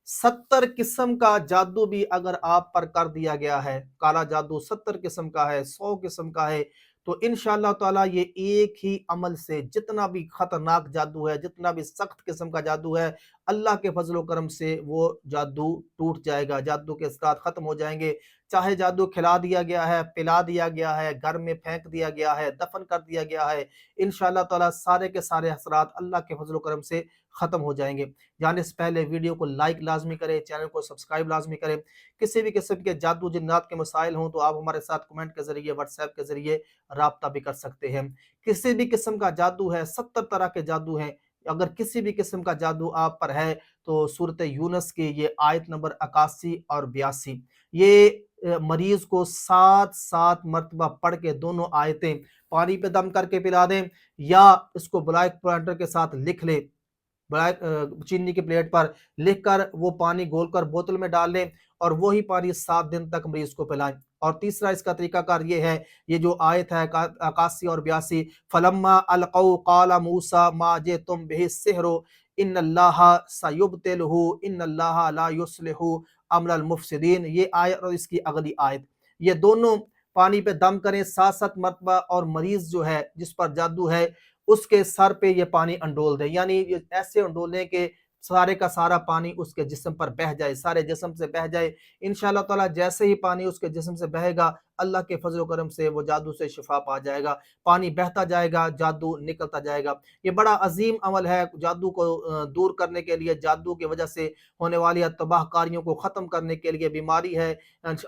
70 قسم کا جادو بھی اگر آپ پر کر دیا گیا ہے، کالا جادو 70 قسم کا ہے، 100 قسم کا ہے، تو انشاءاللہ تعالیٰ یہ ایک ہی عمل سے جتنا بھی خطرناک جادو ہے، جتنا بھی سخت قسم کا جادو ہے، اللہ کے فضل و کرم سے وہ جادو ٹوٹ جائے گا، جادو کے اثرات ختم ہو جائیں گے۔ چاہے جادو کھلا دیا گیا ہے، پلا دیا گیا ہے، گھر میں پھینک دیا گیا ہے، دفن کر دیا گیا ہے، انشاءاللہ تعالیٰ سارے کے سارے اثرات اللہ کے فضل و کرم سے ختم ہو جائیں گے۔ جانے سے پہلے ویڈیو کو لائک لازمی کریں، چینل کو سبسکرائب لازمی کریں۔ کسی بھی قسم کے جادو جنات کے مسائل ہوں تو آپ ہمارے ساتھ کمنٹ کے ذریعے، واٹس ایپ کے ذریعے رابطہ بھی کر سکتے ہیں۔ کسی بھی قسم کا جادو ہے، 70 طرح کے جادو ہیں، اگر کسی بھی قسم کا جادو آپ پر ہے تو سورۃ یونس کی یہ آیت نمبر 81 اور 82 یہ مریض کو 7 مرتبہ پڑھ کے دونوں آیتیں پانی پہ دم کر کے پلا دیں، یا اس کو بلیک پوائنٹر کے ساتھ لکھ لیں، چینی کی پلیٹ پر لکھ کر وہ پانی گھول کر بوتل میں ڈال لیں اور وہی پانی 7 دن تک مریض کو پلائیں۔ اور تیسرا اس کا طریقہ کار یہ ہے، یہ جو آیت ہے 81 اور 82، فَلَمَّا أَلْقَوْا قَالَ مُوسَىٰ مَا جِئْتُم بِهِ السِّحْرُ إِنَّ اللَّهَ سَيُبْطِلُهُ إِنَّ اللَّهَ لَا يُصْلِحُ عَمَلَ الْمُفْسِدِينَ، یہ آیت اور اس کی اگلی آیت، یہ دونوں پانی پہ دم کریں 7 مرتبہ، اور مریض جو ہے جس پر جادو ہے اس کے سر پہ یہ پانی انڈول دیں، یعنی یہ ایسے انڈولیں کہ سارے کا سارا پانی اس کے جسم پر بہہ جائے، سارے جسم سے بہہ جائے۔ انشاءاللہ تعالیٰ جیسے ہی پانی اس کے جسم سے بہے گا، اللہ کے فضل و کرم سے وہ جادو سے شفا پا جائے گا، پانی بہتا جائے گا، جادو نکلتا جائے گا۔ یہ بڑا عظیم عمل ہے جادو کو دور کرنے کے لیے، جادو کی وجہ سے ہونے والی تباہ کاریوں کو ختم کرنے کے لیے، بیماری ہے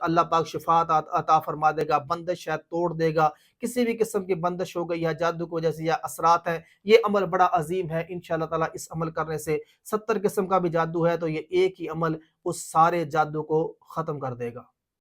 اللہ پاک شفا عطا فرما دے گا، بندش ہے توڑ دے گا، کسی بھی قسم کی بندش ہو گئی ہے جادو کی وجہ سے یا اثرات ہیں، یہ عمل بڑا عظیم ہے۔ انشاءاللہ تعالیٰ اس عمل کرنے سے 70 قسم کا بھی جادو ہے تو یہ ایک ہی عمل اس سارے جادو کو ختم کر دے گا۔